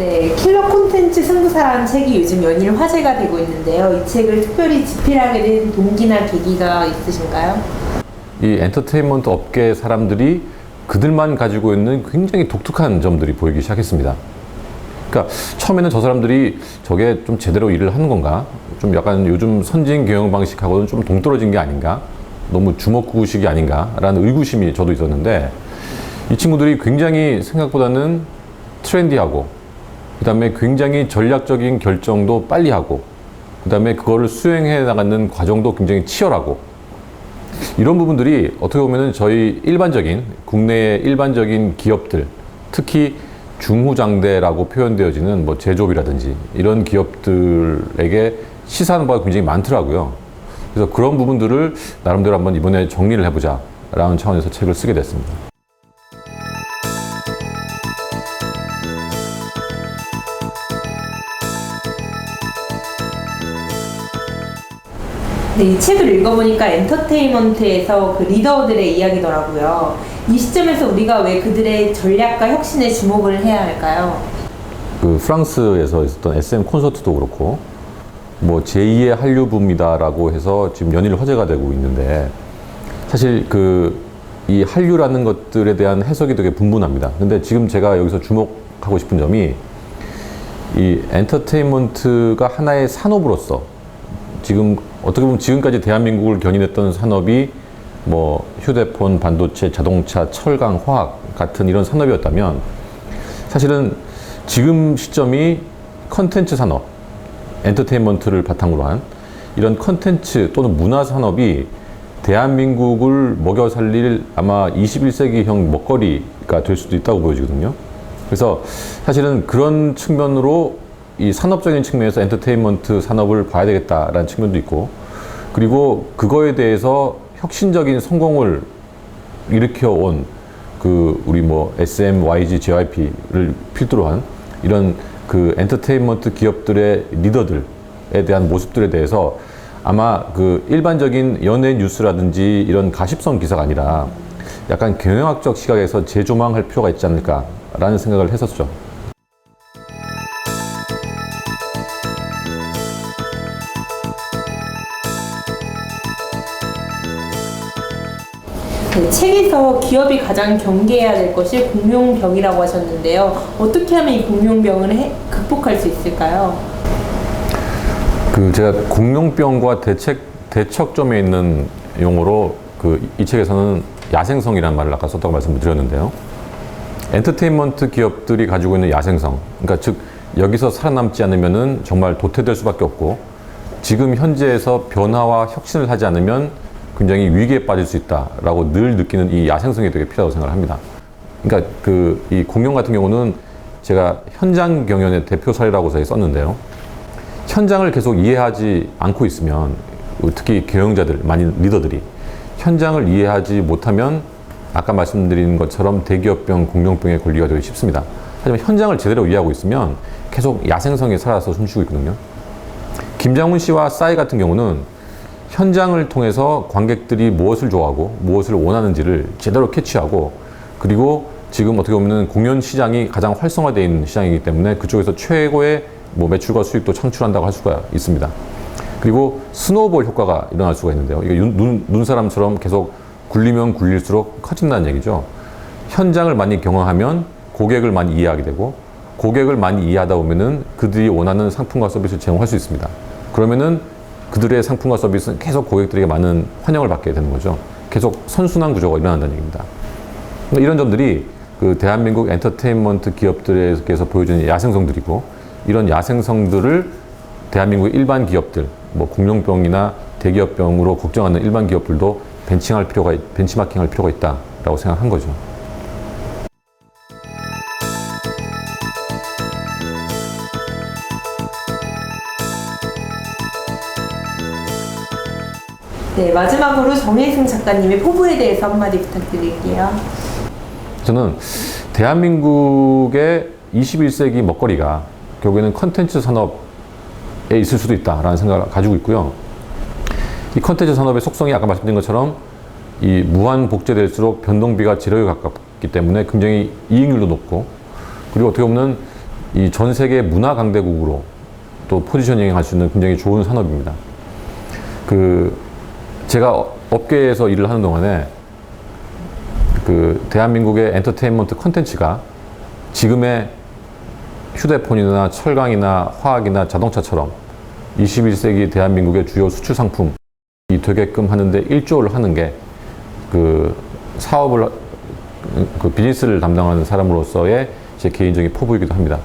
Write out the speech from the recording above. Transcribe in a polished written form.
네, 킬러 콘텐츠 승부사라는 책이 요즘 연일 화제가 되고 있는데요. 이 책을 특별히 집필하게 된 동기나 계기가 있으신가요? 이 엔터테인먼트 업계 사람들이 그들만 가지고 있는 굉장히 독특한 점들이 보이기 시작했습니다. 그러니까 처음에는 저 사람들이 저게 좀 제대로 일을 하는 건가? 좀 약간 요즘 선진 경영 방식하고는 좀 동떨어진 게 아닌가? 너무 주먹구구식이 아닌가? 라는 의구심이 저도 있었는데 이 친구들이 굉장히 생각보다는 트렌디하고 그 다음에 굉장히 전략적인 결정도 빨리 하고 그 다음에 그거를 수행해 나가는 과정도 굉장히 치열하고 이런 부분들이 어떻게 보면 저희 일반적인 국내의 일반적인 기업들 특히 중후장대라고 표현되어지는 뭐 제조업이라든지 이런 기업들에게 시사하는 바가 굉장히 많더라고요. 그래서 그런 부분들을 나름대로 한번 이번에 정리를 해보자 라는 차원에서 책을 쓰게 됐습니다. 네, 이 책을 읽어보니까 엔터테인먼트에서 그 리더들의 이야기더라고요. 이 시점에서 우리가 왜 그들의 전략과 혁신에 주목을 해야 할까요? 그 프랑스에서 있었던 SM 콘서트도 그렇고 뭐 제2의 한류붐이다라고 해서 지금 연일 화제가 되고 있는데 사실 이 한류라는 것들에 대한 해석이 되게 분분합니다. 근데 지금 제가 여기서 주목하고 싶은 점이 이 엔터테인먼트가 하나의 산업으로서 지금 어떻게 보면 지금까지 대한민국을 견인했던 산업이 뭐 휴대폰, 반도체, 자동차, 철강, 화학 같은 이런 산업이었다면 사실은 지금 시점이 컨텐츠 산업, 엔터테인먼트를 바탕으로 한 이런 컨텐츠 또는 문화 산업이 대한민국을 먹여 살릴 아마 21세기형 먹거리가 될 수도 있다고 보여지거든요. 그래서 사실은 그런 측면으로 이 산업적인 측면에서 엔터테인먼트 산업을 봐야 되겠다라는 측면도 있고 그리고 그거에 대해서 혁신적인 성공을 일으켜온 우리 뭐 SM, YG, JYP를 필두로 한 이런 엔터테인먼트 기업들의 리더들에 대한 모습들에 대해서 아마 일반적인 연예 뉴스라든지 이런 가십성 기사가 아니라 약간 경영학적 시각에서 재조망할 필요가 있지 않을까라는 생각을 했었죠. 네, 책에서 기업이 가장 경계해야 될 것이 공룡병이라고 하셨는데요. 어떻게 하면 이 공룡병을 극복할 수 있을까요? 제가 공룡병과 대척점에 있는 용어로 이 책에서는 야생성이라는 말을 아까 썼다고 말씀을 드렸는데요. 엔터테인먼트 기업들이 가지고 있는 야생성, 그러니까 즉 여기서 살아남지 않으면은 정말 도태될 수밖에 없고 지금 현재에서 변화와 혁신을 하지 않으면 굉장히 위기에 빠질 수 있다라고 늘 느끼는 이 야생성이 되게 필요하다고 생각을 합니다. 그러니까 이 공룡 같은 경우는 제가 현장 경연의 대표 사례라고 썼는데요. 현장을 계속 이해하지 않고 있으면 특히 경영자들, 많은 리더들이 현장을 이해하지 못하면 아까 말씀드린 것처럼 대기업병, 공룡병에 걸리기가 되게 쉽습니다. 하지만 현장을 제대로 이해하고 있으면 계속 야생성이 살아서 숨쉬고 있거든요. 김장훈 씨와 싸이 같은 경우는 현장을 통해서 관객들이 무엇을 좋아하고 무엇을 원하는지를 제대로 캐치하고 그리고 지금 어떻게 보면 공연 시장이 가장 활성화되어 있는 시장이기 때문에 그쪽에서 최고의 뭐 매출과 수익도 창출한다고 할 수가 있습니다. 그리고 스노우볼 효과가 일어날 수가 있는데요. 이게 눈사람처럼 계속 굴리면 굴릴수록 커진다는 얘기죠. 현장을 많이 경험하면 고객을 많이 이해하게 되고 고객을 많이 이해하다 보면은 그들이 원하는 상품과 서비스를 제공할 수 있습니다. 그러면은 그들의 상품과 서비스는 계속 고객들에게 많은 환영을 받게 되는 거죠. 계속 선순환 구조가 일어난다는 얘기입니다. 이런 점들이 대한민국 엔터테인먼트 기업들에게서 보여주는 야생성들이고 이런 야생성들을 대한민국 일반 기업들, 뭐 공룡병이나 대기업병으로 걱정하는 일반 기업들도 벤치마킹할 필요가 있다라고 생각한 거죠. 네, 마지막으로 정혜승 작가님의 포부에 대해서 한마디 부탁드릴게요. 저는 대한민국의 21세기 먹거리가 결국에는 컨텐츠 산업에 있을 수도 있다라는 생각을 가지고 있고요. 이 컨텐츠 산업의 속성이 아까 말씀드린 것처럼 이 무한 복제될수록 변동비가 제로에 가깝기 때문에 굉장히 이익률도 높고 그리고 어떻게 보면 이 전 세계 문화 강대국으로 또 포지셔닝 할 수 있는 굉장히 좋은 산업입니다. 제가 업계에서 일을 하는 동안에 대한민국의 엔터테인먼트 컨텐츠가 지금의 휴대폰이나 철강이나 화학이나 자동차처럼 21세기 대한민국의 주요 수출 상품이 되게끔 하는데 1조를 하는 게 사업을 비즈니스를 담당하는 사람으로서의 제 개인적인 포부이기도 합니다.